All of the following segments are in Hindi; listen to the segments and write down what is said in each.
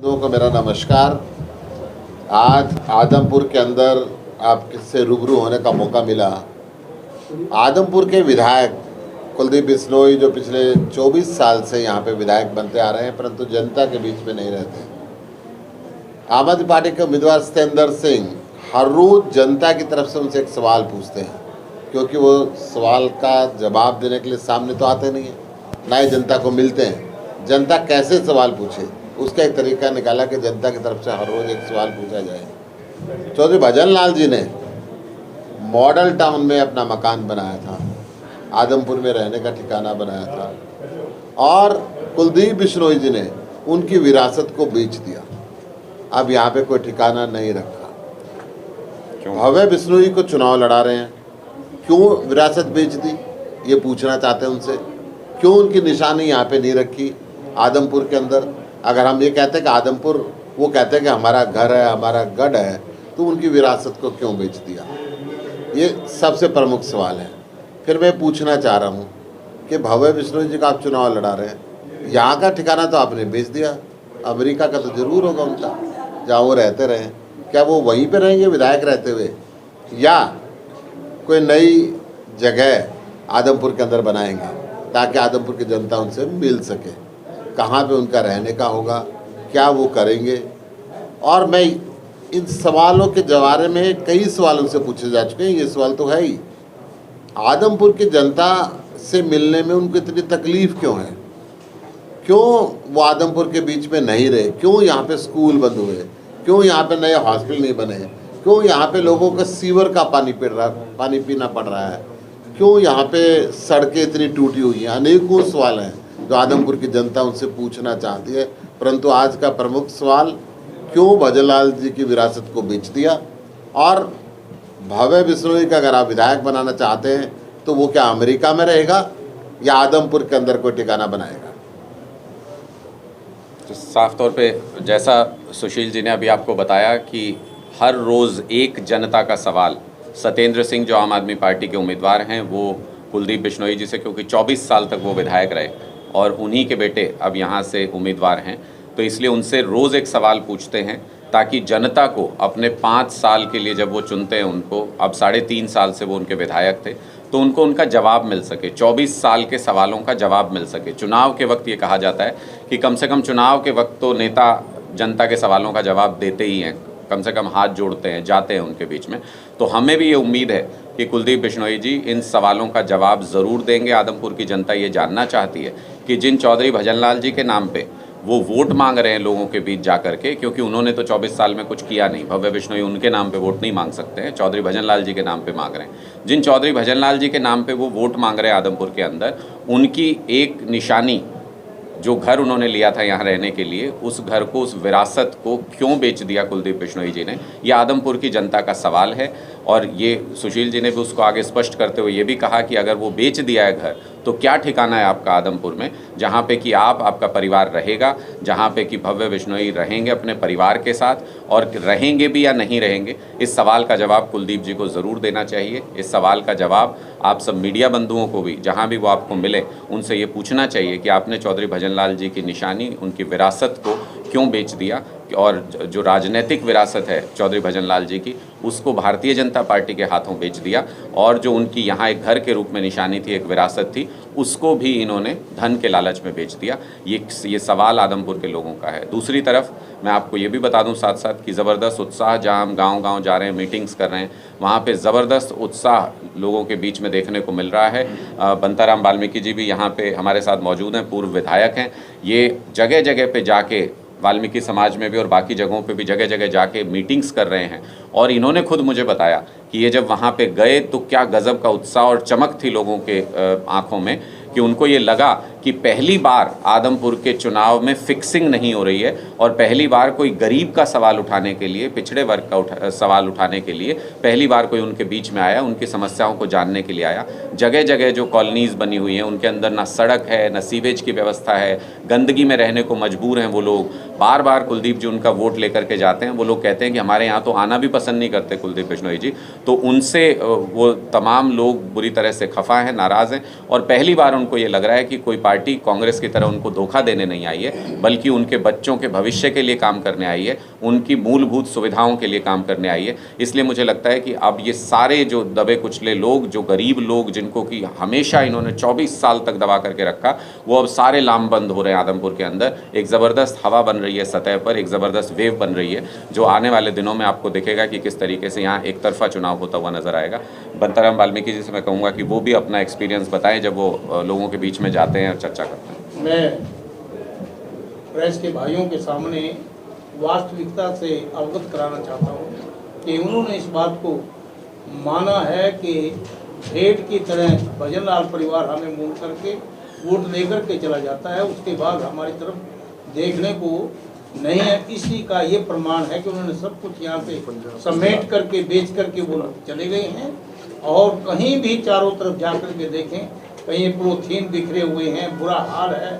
लोगों को मेरा नमस्कार। आज आदमपुर के अंदर आपसे रूबरू होने का मौका मिला। आदमपुर के विधायक कुलदीप बिश्नोई जो पिछले 24 साल से यहाँ पे विधायक बनते आ रहे हैं, परंतु जनता के बीच में नहीं रहते। आम आदमी पार्टी के उम्मीदवार सतेंद्र सिंह हर रोज़ जनता की तरफ से उनसे एक सवाल पूछते हैं, क्योंकि वो सवाल का जवाब देने के लिए सामने तो आते नहीं हैं, ना ही जनता को मिलते हैं। जनता कैसे सवाल पूछे, उसका एक तरीका निकाला कि जनता की तरफ से हर रोज़ एक सवाल पूछा जाए। चौधरी भजन लाल जी ने मॉडल टाउन में अपना मकान बनाया था, आदमपुर में रहने का ठिकाना बनाया था, और कुलदीप बिश्नोई जी ने उनकी विरासत को बेच दिया। अब यहाँ पे कोई ठिकाना नहीं रखा। भव्य बिश्नोई को चुनाव लड़ा रहे हैं, क्यों विरासत बेच दी ये पूछना चाहते हैं उनसे। क्यों उनकी निशानी यहाँ पे नहीं रखी आदमपुर के अंदर। अगर हम ये कहते हैं कि आदमपुर, वो कहते हैं कि हमारा घर है, हमारा गढ़ है, तो उनकी विरासत को क्यों बेच दिया, ये सबसे प्रमुख सवाल है। फिर मैं पूछना चाह रहा हूँ कि भव्य बिश्नोई जी का आप चुनाव लड़ा रहे हैं, यहाँ का ठिकाना तो आपने बेच दिया, अमेरिका का तो जरूर होगा उनका, जहाँ वो रहते रहे। क्या वो वहीं पे रहेंगे विधायक रहते हुए, या कोई नई जगह आदमपुर के अंदर बनाएंगे ताकि आदमपुर की जनता उनसे मिल सके। कहाँ पे उनका रहने का होगा, क्या वो करेंगे। और मैं इन सवालों के बारे में कई सवाल उनसे पूछे जा चुके हैं। ये सवाल तो है ही, आदमपुर की जनता से मिलने में उनको इतनी तकलीफ़ क्यों है, क्यों वो आदमपुर के बीच में नहीं रहे, क्यों यहाँ पे स्कूल बंद हुए, क्यों यहाँ पे नए हॉस्पिटल नहीं बने, क्यों यहाँ पे लोगों को सीवर का पानी पीना पड़ रहा है, क्यों यहाँ पे सड़कें इतनी टूटी हुई हैं। अनेकों सवाल हैं जो आदमपुर की जनता उनसे पूछना चाहती है। परंतु आज का प्रमुख सवाल, क्यों भजन लाल जी की विरासत को बेच दिया। और भव्य बिश्नोई का अगर आप विधायक बनाना चाहते हैं तो वो क्या अमेरिका में रहेगा या आदमपुर के अंदर कोई ठिकाना बनाएगा। तो साफ तौर पे जैसा सुशील जी ने अभी आपको बताया कि हर रोज़ एक जनता का सवाल सतेंद्र सिंह जो आम आदमी पार्टी के उम्मीदवार हैं, वो कुलदीप बिश्नोई जी से, क्योंकि 24 साल तक वो विधायक रहे और उन्हीं के बेटे अब यहाँ से उम्मीदवार हैं, तो इसलिए उनसे रोज़ एक सवाल पूछते हैं ताकि जनता को अपने 5 साल के लिए जब वो चुनते हैं उनको, अब 3.5 साल से वो उनके विधायक थे, तो उनको उनका जवाब मिल सके, 24 साल के सवालों का जवाब मिल सके। चुनाव के वक्त ये कहा जाता है कि कम से कम चुनाव के वक्त तो नेता जनता के सवालों का जवाब देते ही हैं, कम से कम हाथ जोड़ते हैं, जाते हैं उनके बीच में। तो हमें भी ये उम्मीद है कि कुलदीप बिश्नोई जी इन सवालों का जवाब ज़रूर देंगे। आदमपुर की जनता ये जानना चाहती है कि जिन चौधरी भजन लाल जी के नाम पे वो वोट मांग रहे हैं लोगों के बीच जा कर के, क्योंकि उन्होंने तो 24 साल में कुछ किया नहीं, भव्य बिश्नोई उनके नाम पे वोट नहीं मांग सकते हैं, चौधरी भजन लाल जी के नाम पे मांग रहे हैं। जिन चौधरी भजन लाल जी के नाम पे वो वोट मांग रहे हैं आदमपुर के अंदर, उनकी एक निशानी, जो घर उन्होंने लिया था यहाँ रहने के लिए, उस घर को, उस विरासत को क्यों बेच दिया कुलदीप बिश्नोई जी ने, ये आदमपुर की जनता का सवाल है। और ये सुशील जी ने भी उसको आगे स्पष्ट करते हुए ये भी कहा कि अगर वो बेच दिया है घर, तो क्या ठिकाना है आपका आदमपुर में, जहाँ पे कि आपका परिवार रहेगा, जहाँ पे कि भव्य बिश्नोई रहेंगे अपने परिवार के साथ, और रहेंगे भी या नहीं रहेंगे। इस सवाल का जवाब कुलदीप जी को ज़रूर देना चाहिए। इस सवाल का जवाब आप सब मीडिया बंधुओं को भी, जहाँ भी वो आपको मिले, उनसे ये पूछना चाहिए कि आपने चौधरी भजन लाल जी की निशानी, उनकी विरासत को क्यों बेच दिया, और जो राजनीतिक विरासत है चौधरी भजन लाल जी की, उसको भारतीय जनता पार्टी के हाथों बेच दिया, और जो उनकी यहाँ एक घर के रूप में निशानी थी, एक विरासत थी, उसको भी इन्होंने धन के लालच में बेच दिया। ये सवाल आदमपुर के लोगों का है। दूसरी तरफ मैं आपको ये भी बता दूं साथ साथ कि ज़बरदस्त उत्साह, जहाँ हम गांव-गांव जा रहे हैं, मीटिंग्स कर रहे हैं, वहाँ पे ज़बरदस्त उत्साह लोगों के बीच में देखने को मिल रहा है। बंताराम वाल्मीकि जी भी यहाँ पे हमारे साथ मौजूद हैं, पूर्व विधायक हैं। ये जगह जगह पे जाके, वाल्मीकि समाज में भी और बाकी जगहों पे भी जगह जगह जाके मीटिंग्स कर रहे हैं, और इन्होंने खुद मुझे बताया कि ये जब वहाँ पे गए तो क्या गज़ब का उत्साह और चमक थी लोगों के आंखों में, कि उनको ये लगा कि पहली बार आदमपुर के चुनाव में फिक्सिंग नहीं हो रही है, और पहली बार कोई गरीब का सवाल उठाने के लिए, पिछड़े वर्ग का सवाल उठाने के लिए पहली बार कोई उनके बीच में आया, उनकी समस्याओं को जानने के लिए आया। जगह जगह जो कॉलोनीज़ बनी हुई हैं, उनके अंदर ना सड़क है, ना सीवेज की व्यवस्था है, गंदगी में रहने को मजबूर हैं वो लोग। बार बार कुलदीप जी उनका वोट लेकर के जाते हैं, वो लोग कहते हैं कि हमारे यहाँ तो आना भी पसंद नहीं करते कुलदीप बिश्नोई जी। तो उनसे वो तमाम लोग बुरी तरह से खफा हैं, नाराज़ हैं, और पहली बार उनको ये लग रहा है कि कोई पार्टी कांग्रेस की तरह उनको धोखा देने नहीं आई है, बल्कि उनके बच्चों के भविष्य के लिए काम करने आई है, उनकी मूलभूत सुविधाओं के लिए काम करने आई है। इसलिए मुझे लगता है कि अब ये सारे जो दबे कुचले लोग, जो गरीब लोग, जिनको कि हमेशा इन्होंने 24 साल तक दबा करके रखा, वो अब सारे लामबंद हो रहे हैं आदमपुर के अंदर। एक ज़बरदस्त हवा बन रही है सतह पर, एक ज़बरदस्त वेव बन रही है, जो आने वाले दिनों में आपको दिखेगा कि किस तरीके से यहाँ एक तरफा चुनाव होता हुआ नजर आएगा। बंताराम वाल्मीकि जी से मैं कहूँगा कि वो भी अपना एक्सपीरियंस बताएं जब वो लोगों के बीच में जाते हैं और चर्चा करते हैं। मैं प्रेस के भाइयों के सामने वास्तविकता से अवगत कराना चाहता हूँ कि उन्होंने इस बात को माना है कि भेड़ की तरह भजन लाल परिवार हमें मोड़ करके वोट लेकर के चला जाता है, उसके बाद हमारी तरफ देखने को नहीं है। इसी का ये प्रमाण है कि उन्होंने सब कुछ यहाँ से समेट करके बेच करके वो चले गए हैं। और कहीं भी चारों तरफ जा कर के देखें, कहीं पोथीन बिखरे हुए हैं, बुरा हाल है,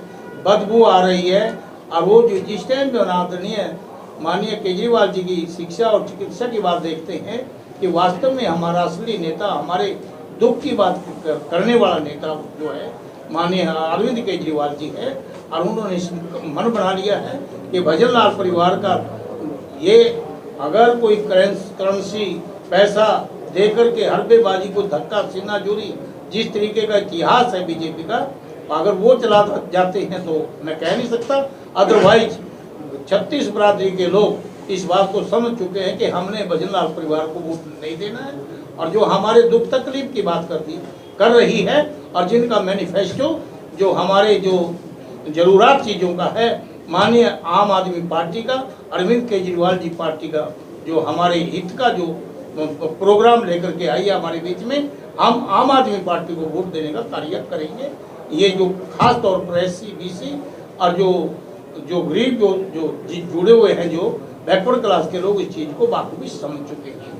बदबू आ रही है। और वो जो जिस टाइम पे आदरणीय माननीय केजरीवाल जी की शिक्षा और चिकित्सा की बात देखते हैं कि वास्तव में हमारा असली नेता, हमारे दुख की बात करने वाला नेता जो है माननीय अरविंद केजरीवाल जी है। और उन्होंने मन बना लिया है कि भजन लाल परिवार का ये अगर कोई करेंसी पैसा दे करके हरबेबाजी को धक्का सीना जोरी, जिस तरीके का इतिहास है बीजेपी का, अगर वो चला जाते हैं तो मैं कह नहीं सकता। अदरवाइज 36 बरादरी के लोग इस बात को समझ चुके हैं कि हमने भजन लाल परिवार को वोट नहीं देना है। और जो हमारे दुख तकलीफ की बात कर रही है और जिनका मैनिफेस्टो जो हमारे जो जरूरत चीज़ों का है, माननीय आम आदमी पार्टी का, अरविंद केजरीवाल जी पार्टी का जो हमारे हित का जो प्रोग्राम लेकर के आई है हमारे बीच में, हम आम आदमी पार्टी को वोट देने का कार्य करेंगे। ये जो खास तौर पर SC BC और जो गरीब जो जुड़े हुए हैं, जो बैकवर्ड क्लास के लोग, इस चीज़ को बाखूबी समझ चुके हैं।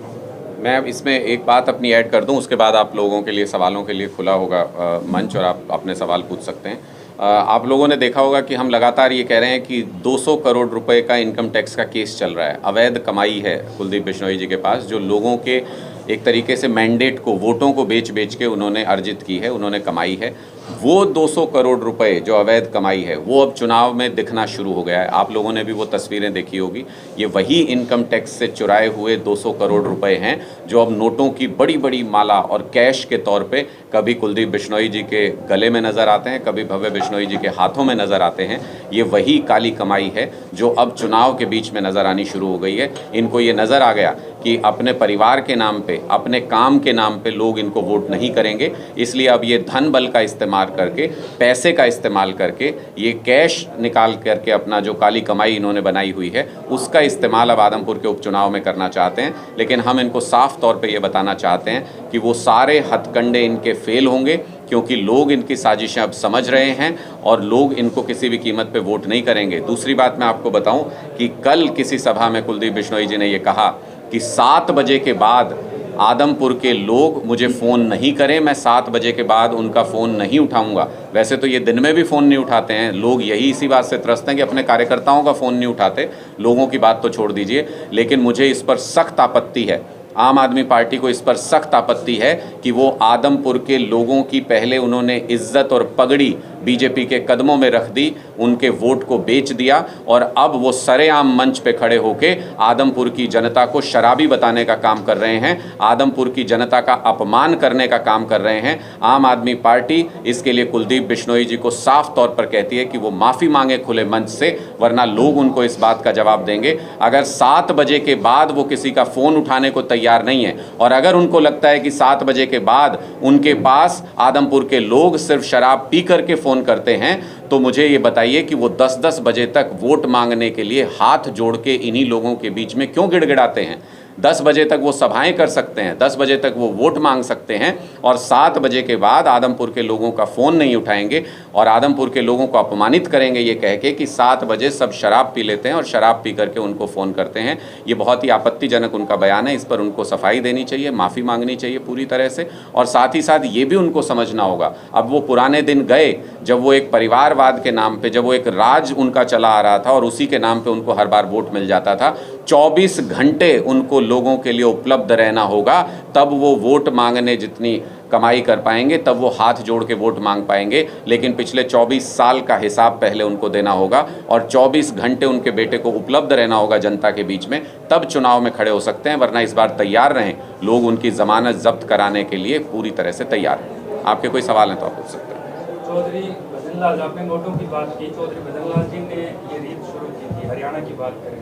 मैं अब इसमें एक बात अपनी ऐड कर दूं, उसके बाद आप लोगों के लिए सवालों के लिए खुला होगा मंच और आप अपने सवाल पूछ सकते हैं। आप लोगों ने देखा होगा कि हम लगातार ये कह रहे हैं कि 200 करोड़ रुपए का इनकम टैक्स का केस चल रहा है, अवैध कमाई है कुलदीप बिश्नोई जी के पास, जो लोगों के एक तरीके से मैंडेट को, वोटों को बेच बेच के उन्होंने अर्जित की है, उन्होंने कमाई है। वो 200 करोड़ रुपए जो अवैध कमाई है, वो अब चुनाव में दिखना शुरू हो गया है। आप लोगों ने भी वो तस्वीरें देखी होगी। ये वही इनकम टैक्स से चुराए हुए 200 करोड़ रुपए हैं जो अब नोटों की बड़ी बड़ी माला और कैश के तौर पे कभी कुलदीप बिश्नोई जी के गले में नज़र आते हैं, कभी भव्य बिश्नोई जी के हाथों में नज़र आते हैं। ये वही काली कमाई है जो अब चुनाव के बीच में नज़र आनी शुरू हो गई है। इनको ये नज़र आ गया कि अपने परिवार के नाम पे, अपने काम के नाम पे लोग इनको वोट नहीं करेंगे, इसलिए अब ये धन बल का इस्तेमाल करके, पैसे का इस्तेमाल करके, ये कैश निकाल करके अपना जो काली कमाई इन्होंने बनाई हुई है, उसका इस्तेमाल अब आदमपुर के उपचुनाव में करना चाहते हैं। लेकिन हम इनको साफ तौर पे ये बताना चाहते हैं कि वो सारे हथकंडे इनके फेल होंगे, क्योंकि लोग इनकी साजिशें अब समझ रहे हैं और लोग इनको किसी भी कीमत पे वोट नहीं करेंगे। दूसरी बात मैं आपको बताऊं कि कल किसी सभा में कुलदीप बिश्नोई जी ने ये कहा कि 7 बजे के बाद आदमपुर के लोग मुझे फ़ोन नहीं करें, मैं 7 बजे के बाद उनका फ़ोन नहीं उठाऊंगा। वैसे तो ये दिन में भी फ़ोन नहीं उठाते हैं लोग, यही इसी बात से त्रस्त हैं कि अपने कार्यकर्ताओं का फ़ोन नहीं उठाते, लोगों की बात तो छोड़ दीजिए। लेकिन मुझे इस पर सख्त आपत्ति है, आम आदमी पार्टी को इस पर सख्त आपत्ति है कि वो आदमपुर के लोगों की पहले उन्होंने इज्जत और पगड़ी बीजेपी के कदमों में रख दी, उनके वोट को बेच दिया और अब वो सरेआम मंच पे खड़े होके आदमपुर की जनता को शराबी बताने का काम कर रहे हैं, आदमपुर की जनता का अपमान करने का काम कर रहे हैं। आम आदमी पार्टी इसके लिए कुलदीप बिश्नोई जी को साफ तौर पर कहती है कि वो माफ़ी मांगे खुले मंच से, वरना लोग उनको इस बात का जवाब देंगे। अगर 7 बजे के बाद वो किसी का फ़ोन उठाने को तैयार नहीं है और अगर उनको लगता है कि 7 बजे के बाद उनके पास आदमपुर के लोग सिर्फ शराब पी करके फ़ोन करते हैं, तो मुझे ये बताइए कि वो 10-10 बजे तक वोट मांगने के लिए हाथ जोड़ के इन्हीं लोगों के बीच में क्यों गिड़गिड़ाते हैं। 10 बजे तक वो सभाएं कर सकते हैं, 10 बजे तक वो वोट मांग सकते हैं और 7 बजे के बाद आदमपुर के लोगों का फ़ोन नहीं उठाएंगे और आदमपुर के लोगों को अपमानित करेंगे ये कह के कि 7 बजे सब शराब पी लेते हैं और शराब पी करके उनको फ़ोन करते हैं। ये बहुत ही आपत्तिजनक उनका बयान है, इस पर उनको सफाई देनी चाहिए, माफ़ी मांगनी चाहिए पूरी तरह से। और साथ ही साथ ये भी उनको समझना होगा, अब वो पुराने दिन गए जब वो एक परिवारवाद के नाम पे, जब वो एक राज उनका चला आ रहा था और उसी के नाम पे उनको हर बार वोट मिल जाता था। 24 घंटे उनको लोगों के लिए उपलब्ध रहना होगा, तब वो वोट मांगने जितनी कमाई कर पाएंगे, तब वो हाथ जोड़ के वोट मांग पाएंगे। लेकिन पिछले 24 साल का हिसाब पहले उनको देना होगा और 24 घंटे उनके बेटे को उपलब्ध रहना होगा जनता के बीच में, तब चुनाव में खड़े हो सकते हैं। वरना इस बार तैयार रहें, लोग उनकी जमानत जब्त कराने के लिए पूरी तरह से तैयार हैं। आपके कोई सवाल हैं तो आप पूछ सकते हैं। चौधरी भजनलाल, आपने नोटों की बात की, चौधरी भजनलाल जी ने ये रीत शुरू की थी, हरियाणा की बात करें,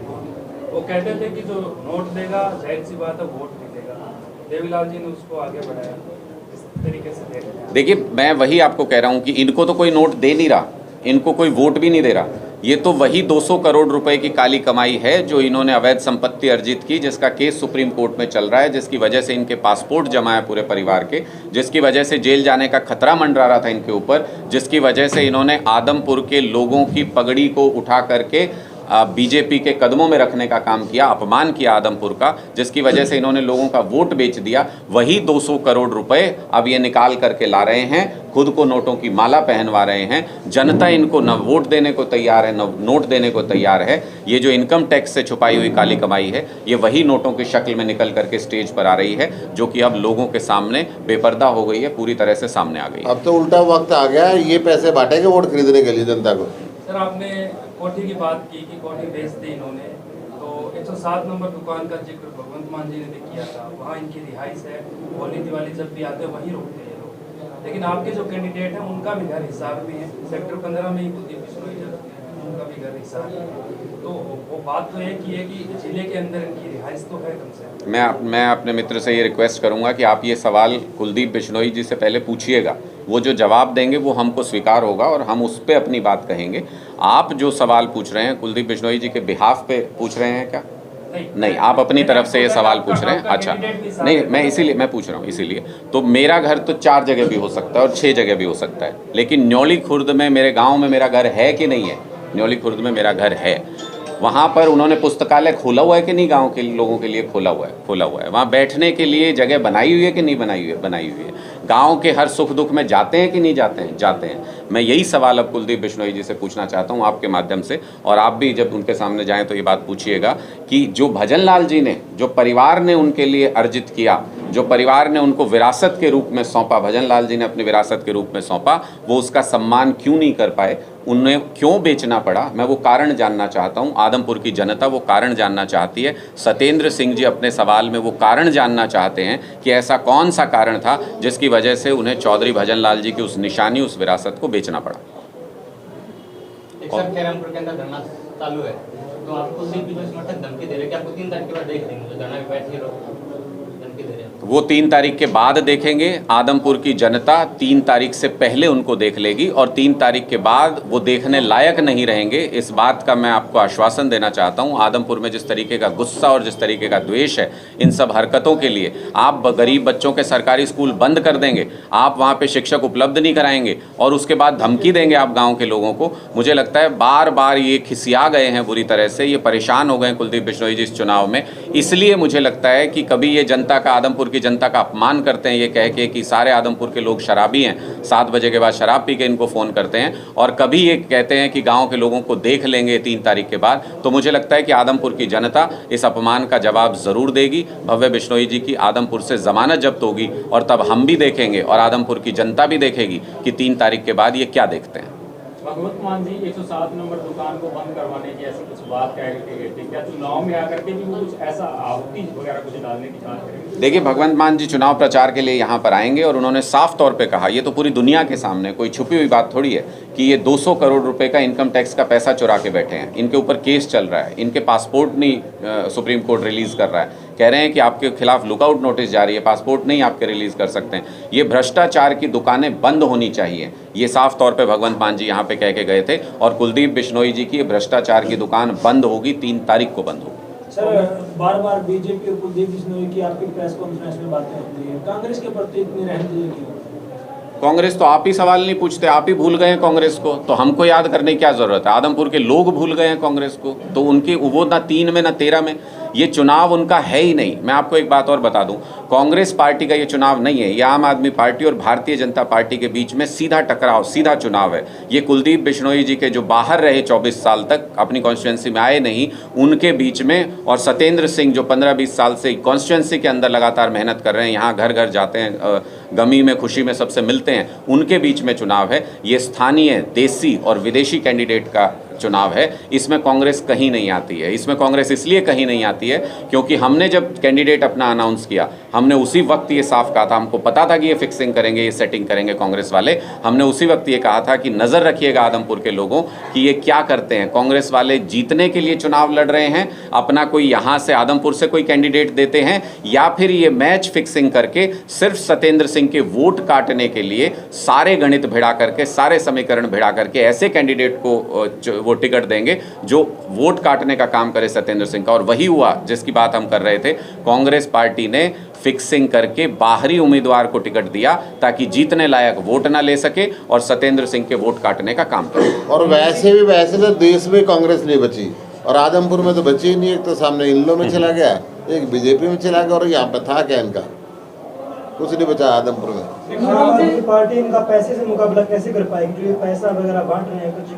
वो कहते थे कि जो नोट देगा जाहिर सी बात है वोट नहीं देगा। देवीलाल जी ने उसको आगे बढ़ाया, इस तरीके से देख रहे हैं। देखिए, मैं वही आपको कह रहा हूं कि इनको तो कोई नोट दे नहीं रहा, इनको कोई वोट भी नहीं दे रहा। ये तो वही 200 करोड़ रुपए की काली कमाई है जो इन्होंने अवैध संपत्ति अर्जित की, जिसका केस सुप्रीम कोर्ट में चल रहा है, जिसकी वजह से इनके पासपोर्ट जमा है पूरे परिवार के, जिसकी वजह से जेल जाने का खतरा मंडरा रहा था इनके ऊपर, जिसकी वजह से इन्होंने आदमपुर के लोगों की पगड़ी को उठा करके बीजेपी के कदमों में रखने का काम किया, अपमान किया आदमपुर का, जिसकी वजह से इन्होंने लोगों का वोट बेच दिया। वही 200 करोड़ रुपए अब ये निकाल करके ला रहे हैं, खुद को नोटों की माला पहनवा रहे हैं। जनता इनको न वोट देने को तैयार है, न नोट देने को तैयार है। ये जो इनकम टैक्स से छुपाई हुई काली कमाई है, ये वही नोटों की शक्ल में निकल करके स्टेज पर आ रही है, जो कि अब लोगों के सामने बेपर्दा हो गई है, पूरी तरह से सामने आ गई है। अब तो उल्टा वक्त आ गया है, ये पैसे बांटेंगे वोट खरीदने के लिए जनता को। सर, आपने कोठी की बात की कि कोठी बेच दी इन्होंने, तो 107 नंबर दुकान का जिक्र भगवंत मान जी ने भी किया था। वहाँ इनकी रिहाइश है, होली दिवाली जब भी आते हैं वहीं रुकते हैं लोग। लेकिन आपके जो कैंडिडेट हैं उनका भी घर हिसार में है, सेक्टर 15 में ही कुलदीप बिश्नोई जी उनका भी घर हिसार है। तो वो बात तो एक ही है कि जिले के अंदर इनकी रिहाइश तो है कम से कम। मैं अपने मित्र से ये रिक्वेस्ट करूंगा कि आप ये सवाल कुलदीप बिश्नोई जी से पहले पूछिएगा, वो जो जवाब देंगे वो हमको स्वीकार होगा और हम उस पर अपनी बात कहेंगे। आप जो सवाल पूछ रहे हैं कुलदीप बिश्नोई जी के बिहाफ पे पूछ रहे हैं क्या? नहीं, आप अपनी तरफ से ये सवाल पूछ रहे हैं। अच्छा, नहीं, मैं इसीलिए मैं पूछ रहा हूँ, इसीलिए तो मेरा घर तो 4 जगह भी हो सकता है और 6 जगह भी हो सकता है, लेकिन न्योली खुर्द में मेरे गाँव में मेरा घर है कि नहीं है? न्योली खुर्द में मेरा घर है। वहाँ पर उन्होंने पुस्तकालय खोला हुआ है कि नहीं? गांव के लोगों के लिए खोला हुआ है। वहाँ बैठने के लिए जगह बनाई हुई है कि नहीं बनाई हुई है? गांव के हर सुख दुख में जाते हैं कि नहीं जाते हैं? मैं यही सवाल अब कुलदीप बिश्नोई जी से पूछना चाहता हूँ आपके माध्यम से, और आप भी जब उनके सामने जाएं तो ये बात पूछिएगा कि जो भजनलाल जी ने, जो परिवार ने उनके लिए अर्जित किया, जो परिवार ने उनको विरासत के रूप में सौंपा, भजनलाल जी ने अपनी विरासत के रूप में सौंपा, वो उसका सम्मान क्यों नहीं कर पाए? उन्हें क्यों बेचना पड़ा? मैं वो कारण जानना चाहता हूँ। आदमपुर की जनता वो कारण जानना चाहती है। सत्येंद्र सिंह जी अपने सवाल में वो कारण जानना चाहते हैं कि ऐसा कौन सा कारण था जिसकी वजह से उन्हें चौधरी भजनलाल जी की उस निशानी, उस विरासत को बेचना पड़ा। सर, कैरमपुर के अंदर धरना चालू है, तो आपको समर्थक धमकी दे रहे हैं कि आपको 3 तारीख के बाद देख लेंगे, तो धरना में बैठिए लोग, धमकी दे रहे हैं। वो 3 तारीख के बाद देखेंगे। आदमपुर की जनता 3 तारीख से पहले उनको देख लेगी और 3 तारीख के बाद वो देखने लायक नहीं रहेंगे। इस बात का मैं आपको आश्वासन देना चाहता हूँ। आदमपुर में जिस तरीके का गुस्सा और जिस तरीके का द्वेष है इन सब हरकतों के लिए, आप गरीब बच्चों के सरकारी स्कूल बंद कर देंगे, आप वहाँ पे शिक्षक उपलब्ध नहीं कराएंगे और उसके बाद धमकी देंगे आप गाँव के लोगों को। मुझे लगता है बार बार ये खिसिया गए हैं बुरी तरह से, ये परेशान हो गए कुलदीप बिश्नोई जी इस चुनाव में। इसलिए मुझे लगता है कि कभी ये जनता का, आदमपुर की जनता का अपमान करते हैं ये कह के कि सारे आदमपुर के लोग शराबी हैं, 7 बजे के बाद शराब पी के इनको फ़ोन करते हैं, और कभी ये कहते हैं कि गांव के लोगों को देख लेंगे 3 तारीख के बाद। तो मुझे लगता है कि आदमपुर की जनता इस अपमान का जवाब ज़रूर देगी। भव्य बिश्नोई जी की आदमपुर से ज़मानत जब्त होगी और तब हम भी देखेंगे और आदमपुर की जनता भी देखेगी कि 3 तारीख के बाद ये क्या देखते हैं। भगवंत मान जी 107 नंबर दुकान को बंद करवाने की ऐसी कुछ बात कह रहे थे, क्या चुनाव में आकर के भी वो कुछ ऐसा आहुति वगैरह कुछ डालने की चाह करेंगे? देखिए, भगवंत मान जी चुनाव प्रचार के लिए यहाँ पर आएंगे और उन्होंने साफ तौर पे कहा, ये तो पूरी दुनिया के सामने, कोई छुपी हुई बात थोड़ी है, कि ये 200 करोड़ रुपए का इनकम टैक्स का पैसा चुरा के बैठे हैं। इनके ऊपर केस चल रहा है, इनके पासपोर्ट नहीं सुप्रीम कोर्ट रिलीज़ कर रहा है, कह रहे हैं कि आपके खिलाफ लुकआउट नोटिस जारी है, पासपोर्ट नहीं आपके रिलीज़ कर सकते हैं। ये भ्रष्टाचार की दुकानें बंद होनी चाहिए, ये साफ तौर पे भगवंत मान जी यहाँ पे कह के गए थे। और कुलदीप बिश्नोई जी की भ्रष्टाचार की दुकान बंद होगी, 3 तारीख को बंद होगी। सर, बार बार बीजेपी और कुलदीप बिश्नोई की आपकी प्रेस कॉन्फ्रेंस में बातें होती है, कांग्रेस के प्रति इतनी रहमदिली क्यों? कांग्रेस तो आप ही सवाल नहीं पूछते, आप ही भूल गए हैं कांग्रेस को, तो हमको याद करने की क्या जरूरत है? आदमपुर के लोग भूल गए हैं कांग्रेस को, तो उनकी वो ना 3 में ना 13 में ये चुनाव उनका है ही नहीं। मैं आपको एक बात और बता दूं, कांग्रेस पार्टी का ये चुनाव नहीं है, ये आम आदमी पार्टी और भारतीय जनता पार्टी के बीच में सीधा टकराव, सीधा चुनाव है। ये कुलदीप बिश्नोई जी के जो बाहर रहे 24 साल तक, अपनी कॉन्स्टिट्यूंसी में आए नहीं, उनके बीच में, और सत्येंद्र सिंह जो 15-20 साल से कॉन्स्टिट्यूंसी के अंदर लगातार मेहनत कर रहे हैं, यहाँ घर घर जाते हैं, गमी में खुशी में सबसे मिलते हैं, उनके बीच में चुनाव है। ये स्थानीय, देसी और विदेशी कैंडिडेट का चुनाव है। इसमें कांग्रेस कहीं नहीं आती है। इसमें कांग्रेस इसलिए कहीं नहीं आती है क्योंकि हमने जब कैंडिडेट अपना अनाउंस किया, हमने उसी वक्त ये साफ कहा था, हमको पता था कि ये फिक्सिंग करेंगे, ये सेटिंग करेंगे कांग्रेस वाले। हमने उसी वक्त ये कहा था कि नज़र रखिएगा आदमपुर के लोगों कि ये क्या करते हैं। कांग्रेस वाले जीतने के लिए चुनाव लड़ रहे हैं, अपना कोई यहाँ से आदमपुर से कोई कैंडिडेट देते हैं, या फिर ये मैच फिक्सिंग करके सिर्फ सत्येंद्र सिंह के वोट काटने के लिए सारे गणित भिड़ा करके, सारे समीकरण भिड़ा करके ऐसे कैंडिडेट को वो टिकट देंगे जो वोट काटने का काम करे सत्येंद्र सिंह का। और वही हुआ जिसकी बात हम कर रहे थे। कांग्रेस पार्टी ने फिक्सिंग करके बाहरी उम्मीदवार को टिकट दिया ताकि जीतने लायक वोट ना ले सके और सत्येंद्र सिंह के वोट काटने का काम करे। और वैसे तो देश में कांग्रेस नहीं बची, और आदमपुर में तो बची ही नहीं। एक तो सामने इन लोगों में चला गया, एक बीजेपी में चला गया, और यहाँ पे था क्या इनका, कुछ नहीं बचा आदमपुर में। आम आदमी पार्टी इनका पैसे से मुकाबला कैसे कर पाएगी? जो ये पैसा वगैरह बांट रहे हैं कुछ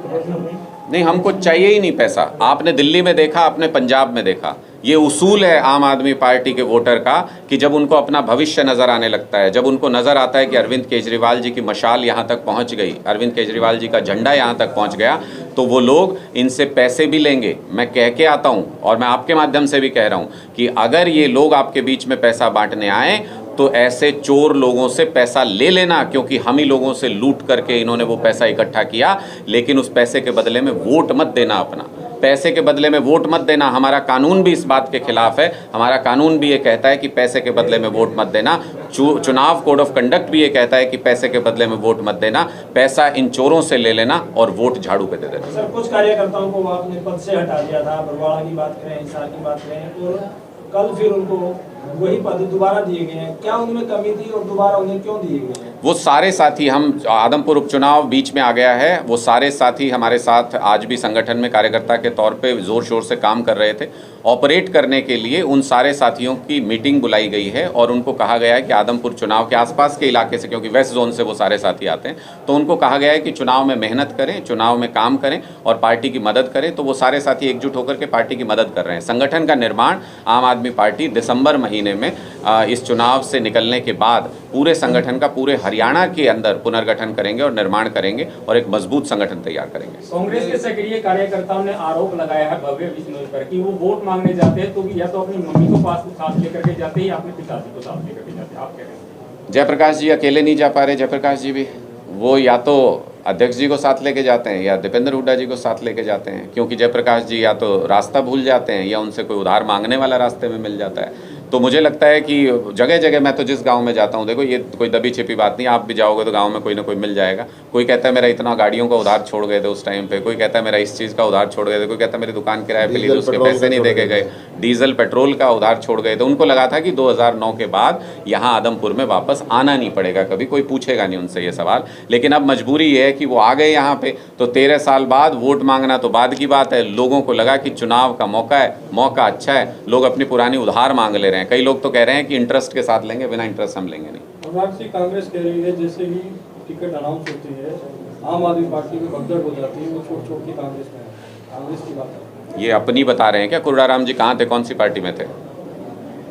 नहीं, हमको चाहिए ही नहीं पैसा। आपने दिल्ली में देखा, आपने पंजाब में देखा, ये उसूल है आम आदमी पार्टी के वोटर का कि जब उनको अपना भविष्य नज़र आने लगता है, जब उनको नज़र आता है कि अरविंद केजरीवाल जी की मशाल यहाँ तक पहुँच गई, अरविंद केजरीवाल जी का झंडा यहाँ तक पहुँच गया, तो वो लोग इनसे पैसे भी लेंगे। मैं कह के आता हूँ और मैं आपके माध्यम से भी कह रहा हूँ कि अगर ये लोग आपके बीच में पैसा बांटने आए तो ऐसे चोर लोगों से पैसा ले लेना, क्योंकि हम ही लोगों से लूट करके इन्होंने वो पैसा इकट्ठा किया। लेकिन उस पैसे के बदले में वोट मत देना, अपना पैसे के बदले में वोट मत देना। हमारा कानून भी इस बात के खिलाफ है। हमारा कानून भी ये कहता है कि पैसे के बदले में वोट मत देना। चुनाव कोड ऑफ कंडक्ट भी ये कहता है कि पैसे के बदले में वोट मत देना। पैसा इन चोरों से ले लेना और वोट झाड़ू पे दे देना। सर, कुछ कार्यकर्ताओं को आपने पद से हटा दिया था, बरवाड़ा की बात करें, हिसार की बात करें, और कल फिर उनको वही पद दोबारा दिए गए हैं। क्या उनमें कमी थी और दोबारा उन्हें क्यों दिए गए हैं? वो सारे साथी, हम आदमपुर उपचुनाव बीच में आ गया है, वो सारे साथी हमारे साथ आज भी संगठन में कार्यकर्ता के तौर पे ज़ोर शोर से काम कर रहे थे। ऑपरेट करने के लिए उन सारे साथियों की मीटिंग बुलाई गई है और उनको कहा गया है कि आदमपुर चुनाव के आसपास के इलाके से, क्योंकि वेस्ट जोन से वो सारे साथी आते हैं, तो उनको कहा गया है कि चुनाव में मेहनत करें, चुनाव में काम करें और पार्टी की मदद करें। तो वो सारे साथी एकजुट होकर के पार्टी की मदद कर रहे हैं। संगठन का निर्माण आम आदमी पार्टी दिसंबर महीने में इस चुनाव से निकलने के बाद पूरे संगठन का पूरे हरियाणा के अंदर पुनर्गठन करेंगे और निर्माण करेंगे और एक मजबूत संगठन तैयार करेंगे। कांग्रेस के सक्रिय कार्यकर्ताओं ने आरोप लगाया है भव्य बिश्नोई पर कि वो वोट मांगने जाते हैं तो या तो अपनी मम्मी को पास साथ लेकर के जाते हैं या अपने पिताजी को साथ लेकर के जाते हैं। आप कह रहे हैं जयप्रकाश जी अकेले नहीं जा पा रहे। जयप्रकाश जी भी वो या तो अध्यक्ष जी को साथ लेके जाते हैं या दीपेंद्र हुड्डा जी को साथ लेके जाते हैं, क्योंकि जयप्रकाश जी या तो रास्ता भूल जाते हैं या उनसे कोई उधार मांगने वाला रास्ते में मिल जाता है। तो मुझे लगता है कि जगह जगह, मैं तो जिस गांव में जाता हूं, देखो ये कोई दबी छिपी बात नहीं, आप भी जाओगे तो गांव में कोई ना कोई मिल जाएगा। कोई कहता है मेरा इतना गाड़ियों का उधार छोड़ गए थे उस टाइम पे, कोई कहता है मेरा इस चीज़ का उधार छोड़ गए थे, कोई कहता है मेरी दुकान किराए पे ली थी उसके पैसे नहीं दे के गए, डीजल पेट्रोल का उधार छोड़ गए थे। उनको लगा था कि 2009 के बाद यहाँ आदमपुर में वापस आना नहीं पड़ेगा, कभी कोई पूछेगा नहीं उनसे ये सवाल। लेकिन अब मजबूरी ये है कि वो आ गए यहाँ पे, तो 13 साल बाद वोट मांगना तो बाद की बात है। लोगों को लगा कि चुनाव का मौका है, मौका अच्छा है, लोग अपनी पुरानी उधार मांग ले रहे हैं। कई लोग तो कह रहे हैं कि इंटरेस्ट के साथ लेंगे, बिना इंटरेस्ट हम लेंगे नहीं। अनुराग जी, कांग्रेस कह रही है जैसे ही टिकट अनाउंस होती है आम आदमी पार्टी में भगदड़ हो जाती है, वो छोड़ के कांग्रेस में है। कांग्रेस की बात है, ये अपनी बता रहे हैं क्या? कुर्राराम जी कहाँ थे, कौन सी पार्टी में थे?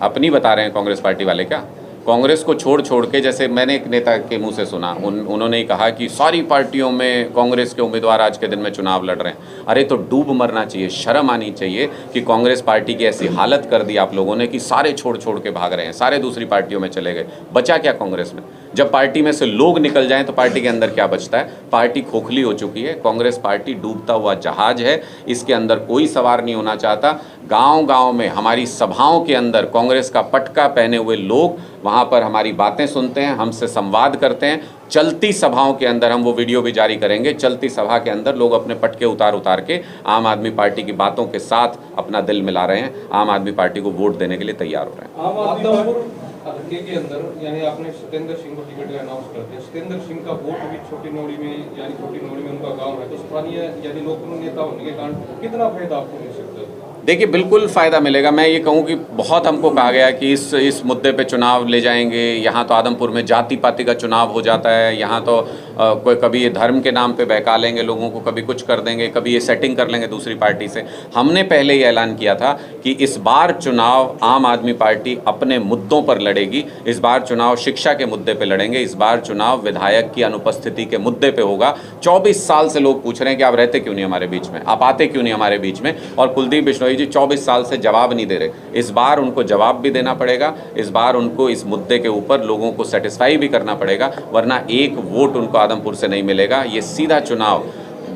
अपनी बता रहे हैं कांग्रेस पार्टी वाले क्या? कांग्रेस को छोड़ के, जैसे मैंने एक नेता के मुंह से सुना, उन्होंने ही कहा कि सारी पार्टियों में कांग्रेस के उम्मीदवार आज के दिन में चुनाव लड़ रहे हैं। अरे तो डूब मरना चाहिए, शर्म आनी चाहिए कि कांग्रेस पार्टी की ऐसी हालत कर दी आप लोगों ने कि सारे छोड़ के भाग रहे हैं, सारे दूसरी पार्टियों में चले गए। बचा क्या कांग्रेस में? जब पार्टी में से लोग निकल जाएं तो पार्टी के अंदर क्या बचता है? पार्टी खोखली हो चुकी है। कांग्रेस पार्टी डूबता हुआ जहाज है, इसके अंदर कोई सवार नहीं होना चाहता। गांव-गांव में हमारी सभाओं के अंदर कांग्रेस का पटका पहने हुए लोग वहां पर हमारी बातें सुनते हैं, हमसे संवाद करते हैं। चलती सभाओं के अंदर हम वो वीडियो भी जारी करेंगे। चलती सभा के अंदर लोग अपने पटके उतार के आम आदमी पार्टी की बातों के साथ अपना दिल मिला रहे हैं, आम आदमी पार्टी को वोट देने के लिए तैयार हो रहे हैं। आम आदमी हल्के के अंदर यानी आपने सत्येंद्र सिंह को टिकट अनाउंस कर दिया। सत्येंद्र सिंह का वोट भी छोटी नौड़ी में, यानी छोटी नौड़ी में उनका गांव है, तो स्थानीय यानी लोकप्रिय नेता होने के कारण कितना फायदा आपको मिल सकता है? देखिए बिल्कुल फ़ायदा मिलेगा। मैं ये कहूँ कि बहुत हमको कहा गया कि इस मुद्दे पे चुनाव ले जाएंगे, यहाँ तो आदमपुर में जाति पाति का चुनाव हो जाता है, यहाँ तो कोई कभी ये धर्म के नाम पे बहका लेंगे लोगों को, कभी कुछ कर देंगे, कभी ये सेटिंग कर लेंगे दूसरी पार्टी से। हमने पहले ही ऐलान किया था कि इस बार चुनाव आम आदमी पार्टी अपने मुद्दों पर लड़ेगी। इस बार चुनाव शिक्षा के मुद्दे पर लड़ेंगे, इस बार चुनाव विधायक की अनुपस्थिति के मुद्दे पर होगा। 24 साल से लोग पूछ रहे हैं कि आप रहते क्यों नहीं हमारे बीच में, आप आते क्यों नहीं हमारे बीच में, और कुलदीप बिश्नोई जी 24 साल से जवाब नहीं दे रहे। इस बार उनको जवाब भी देना पड़ेगा, इस बार उनको इस मुद्दे के ऊपर लोगों को सेटिस्फाई भी करना पड़ेगा, वरना एक वोट उनको आदमपुर से नहीं मिलेगा। ये सीधा चुनाव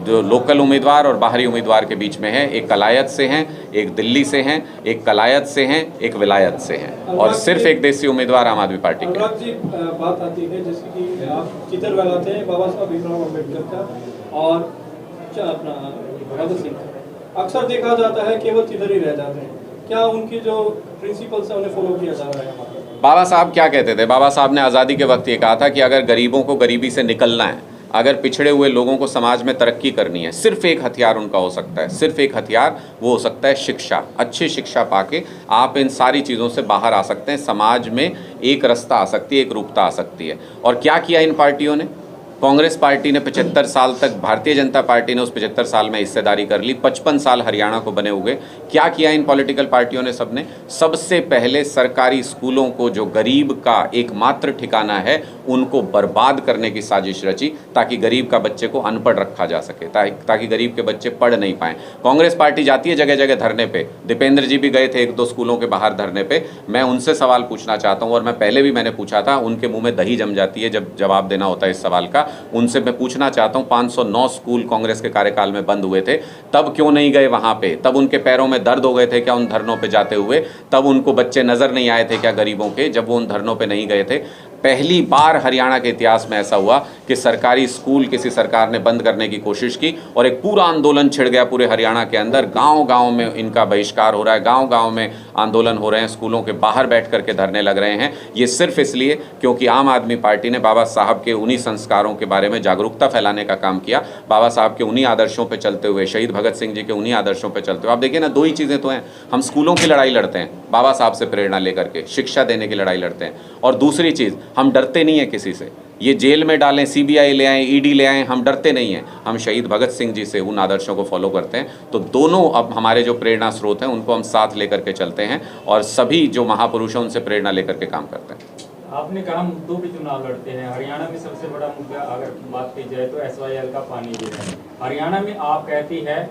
जो लोकल उम्मीदवार और बाहरी उम्मीदवार के बीच में है, एक कलायत से हैं, एक दिल्ली से हैं, एक कलायत से हैं, एक विलायत से हैं, और सिर्फ एक देसी उम्मीदवार आम आदमी पार्टी के। अनुराग जी, बात आती है जैसे कि आप चित्र लगाते हैं बाबा साहब भीमराव अम्बेडकर का और अपना भगत सिंह, अक्सर देखा जाता है केवल चित्र ही रह जाते हैं। क्या उनकी जो प्रिंसिपल्स है उन्हें फॉलो किया जा रहा है? बाबा साहब क्या कहते थे? बाबा साहब ने आज़ादी के वक्त ये कहा था कि अगर गरीबों को गरीबी से निकलना है, अगर पिछड़े हुए लोगों को समाज में तरक्की करनी है, सिर्फ एक हथियार उनका हो सकता है, सिर्फ एक हथियार, वो हो सकता है शिक्षा। अच्छी शिक्षा पाके आप इन सारी चीज़ों से बाहर आ सकते हैं, समाज में एक रास्ता आ सकती है, एक रूपता आ सकती है। और क्या किया इन पार्टियों ने? कांग्रेस पार्टी ने 75 साल तक, भारतीय जनता पार्टी ने उस 75 साल में हिस्सेदारी कर ली, 55 साल हरियाणा को बने हुए। क्या किया इन पॉलिटिकल पार्टियों ने? सबने सबसे पहले सरकारी स्कूलों को, जो गरीब का एकमात्र ठिकाना है, उनको बर्बाद करने की साजिश रची, ताकि गरीब का बच्चे को अनपढ़ रखा जा सके, ताकि गरीब के बच्चे पढ़ नहीं पाएँ। कांग्रेस पार्टी जाती है जगह जगह धरने पे, दीपेंद्र जी भी गए थे 1-2 स्कूलों के बाहर धरने पे। मैं उनसे सवाल पूछना चाहता हूँ, और मैं पहले भी मैंने पूछा था, उनके मुँह में दही जम जाती है जब जवाब देना होता है इस सवाल का। उनसे मैं पूछना चाहता हूं, 509 स्कूल कांग्रेस के कार्यकाल में बंद हुए थे, तब क्यों नहीं गए वहां पे? तब उनके पैरों में दर्द हो गए थे क्या उन धरनों पे जाते हुए? तब उनको बच्चे नजर नहीं आए थे क्या गरीबों के, जब वो उन धरनों पे नहीं गए थे? पहली बार हरियाणा के इतिहास में ऐसा हुआ कि सरकारी स्कूल किसी सरकार ने बंद करने की कोशिश की, और एक पूरा आंदोलन छिड़ गया पूरे हरियाणा के अंदर। गांव-गांव में इनका बहिष्कार हो रहा है, गांव-गांव में आंदोलन हो रहे हैं, स्कूलों के बाहर बैठ करके धरने लग रहे हैं। ये सिर्फ इसलिए क्योंकि आम आदमी पार्टी ने बाबा साहब के उन्हीं संस्कारों के बारे में जागरूकता फैलाने का काम किया, बाबा साहब के उन्हीं आदर्शों पर चलते हुए, शहीद भगत सिंह जी के उन्हीं आदर्शों पर चलते हुए। आप देखिए ना, 2 ही चीज़ें तो हैं, हम स्कूलों की लड़ाई लड़ते हैं, बाबा साहब से प्रेरणा लेकर के शिक्षा देने की लड़ाई लड़ते हैं, और दूसरी चीज़, हम डरते नहीं हैं किसी से। ये जेल में डालें, सीबीआई ले आएँ, ईडी ले आएँ, हम डरते नहीं हैं। हम शहीद भगत सिंह जी से, उन आदर्शों को फॉलो करते हैं। तो दोनों अब हमारे जो प्रेरणा स्रोत हैं, उनको हम साथ लेकर के चलते हैं, और सभी जो महापुरुष हैं उनसे प्रेरणा लेकर के काम करते हैं। आपने कहा मुद्दों पे चुनाव लड़ते हैं। हरियाणा में सबसे बड़ा मुद्दा अगर बात की जाए तो SYL का पानी जो है, हरियाणा में आप कहती है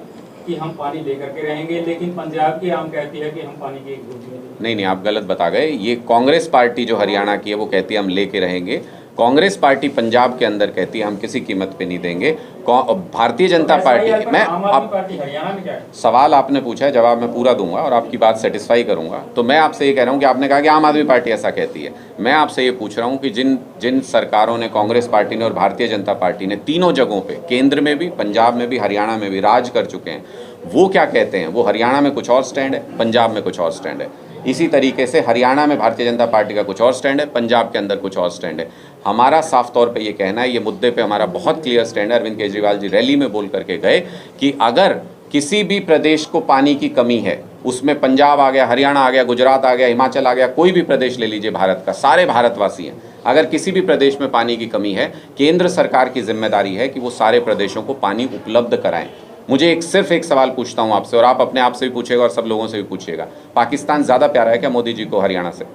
कि हम पानी लेकर के रहेंगे, लेकिन पंजाब की आम कहती है कि हम पानी की एक बूंद नहीं, आप गलत बता गए। ये कांग्रेस पार्टी जो हरियाणा की है वो कहती है हम लेके रहेंगे। कांग्रेस पार्टी पंजाब के अंदर कहती है हम किसी कीमत पे नहीं देंगे। भारतीय जनता पार्टी, मैं हरियाणा में क्या है? सवाल आपने पूछा है, जवाब मैं पूरा दूंगा और आपकी बात सेटिस्फाई करूंगा। तो मैं आपसे ये कह रहा हूँ कि आपने कहा कि आम आदमी पार्टी ऐसा कहती है, मैं आपसे ये पूछ रहा हूँ कि जिन सरकारों ने, कांग्रेस पार्टी ने और भारतीय जनता पार्टी ने, तीनों जगहों पे, केंद्र में भी, पंजाब में भी, हरियाणा में भी राज कर चुके हैं, वो क्या कहते हैं? वो हरियाणा में कुछ और स्टैंड है, पंजाब में कुछ और स्टैंड है। इसी तरीके से हरियाणा में भारतीय जनता पार्टी का कुछ और स्टैंड है, पंजाब के अंदर कुछ और स्टैंड है। हमारा साफ तौर पे ये कहना है, ये मुद्दे पे हमारा बहुत क्लियर स्टैंड है। अरविंद केजरीवाल जी रैली में बोल करके गए कि अगर किसी भी प्रदेश को पानी की कमी है, उसमें पंजाब आ गया, हरियाणा आ गया, गुजरात आ गया, हिमाचल आ गया, कोई भी प्रदेश ले लीजिए भारत का, सारे भारतवासी हैं, अगर किसी भी प्रदेश में पानी की कमी है, केंद्र सरकार की जिम्मेदारी है कि वो सारे प्रदेशों को पानी उपलब्ध कराएं। मुझे सिर्फ एक सवाल पूछता हूं आपसे, और आप अपने आप से भी पूछिएगा और सब लोगों से भी पूछिएगा, पाकिस्तान ज़्यादा प्यारा है क्या मोदी जी को हरियाणा से?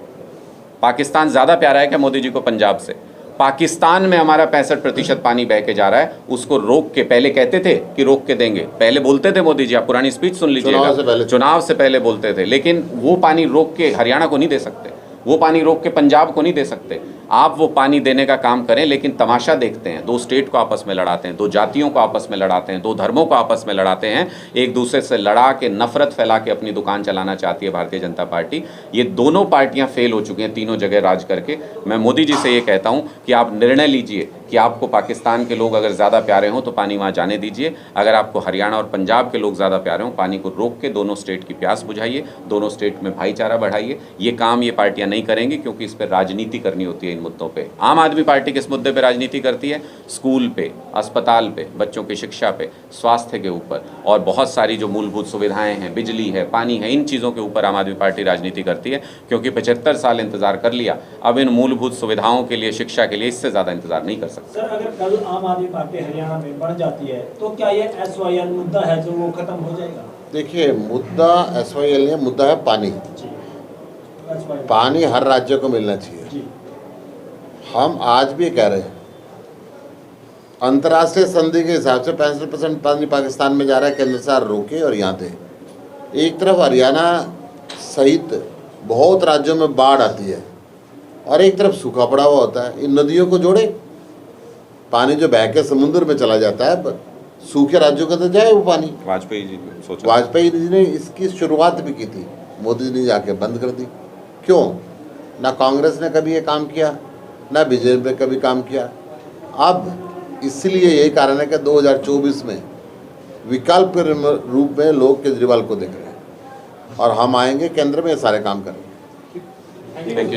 पाकिस्तान ज़्यादा प्यारा है क्या मोदी जी को पंजाब से? पाकिस्तान में हमारा 65% पानी बह के जा रहा है, उसको रोक के, पहले कहते थे कि रोक के देंगे, पहले बोलते थे मोदी जी, आप पुरानी स्पीच सुन लीजिएगा, चुनाव से पहले बोलते थे, लेकिन वो पानी रोक के हरियाणा को नहीं दे सकते, वो पानी रोक के पंजाब को नहीं दे सकते। आप वो पानी देने का काम करें, लेकिन तमाशा देखते हैं, 2 स्टेट को आपस में लड़ाते हैं, 2 जातियों को आपस में लड़ाते हैं, 2 धर्मों को आपस में लड़ाते हैं, एक दूसरे से लड़ा के, नफरत फैला के अपनी दुकान चलाना चाहती है भारतीय जनता पार्टी। ये दोनों पार्टियां फेल हो चुकी हैं तीनों जगह राज करके। मैं मोदी जी से ये कहता हूं कि आप निर्णय लीजिए कि आपको पाकिस्तान के लोग अगर ज़्यादा प्यारे हों तो पानी वहाँ जाने दीजिए, अगर आपको हरियाणा और पंजाब के लोग ज़्यादा प्यारे हों, पानी को रोक के दोनों स्टेट की प्यास बुझाइए, दोनों स्टेट में भाईचारा बढ़ाइए। ये काम ये पार्टियां नहीं करेंगी, क्योंकि इस पर राजनीति करनी होती है इन मुद्दों पे। आम आदमी पार्टी किस मुद्दे पे राजनीति करती है? स्कूल पे, अस्पताल पे, बच्चों की शिक्षा पे, स्वास्थ्य के ऊपर और बहुत सारी जो मूलभूत सुविधाएं हैं, बिजली है, पानी है, इन चीज़ों के ऊपर आम आदमी पार्टी राजनीति करती है, क्योंकि 75 साल इंतजार कर लिया। अब इन मूलभूत सुविधाओं के लिए, शिक्षा के लिए इससे ज़्यादा इंतजार नहीं कर सकते। सर, अगर कल आम आदमी पार्टी हरियाणा में बढ़ जाती है तो क्या ये SYL मुद्दा है जो वो खत्म हो जाएगा? देखिए, मुद्दा SYL नहीं, मुद्दा है पानी। पानी हर राज्य को मिलना चाहिए। हम आज भी कह रहे हैं, अंतर्राष्ट्रीय संधि के हिसाब से 65% पानी पाकिस्तान में जा रहा है, केंद्र सरकार रोके और यहाँ दे। एक तरफ हरियाणा सहित बहुत राज्यों में बाढ़ आती है और एक तरफ सूखा पड़ा हुआ होता है। इन नदियों को जोड़े, पानी जो बह के समुद्र में चला जाता है, सूखे राज्यों के अंदर जाए वो पानी। वाजपेयी जी ने इसकी शुरुआत भी की थी, मोदी जी ने जाके बंद कर दी। क्यों? ना कांग्रेस ने कभी ये काम किया, ना बीजेपी ने कभी काम किया। अब इसलिए यही कारण है कि 2024 में विकल्प के रूप में लोग केजरीवाल को देख रहे हैं और हम आएंगे केंद्र में ये सारे काम करेंगे। Thank you.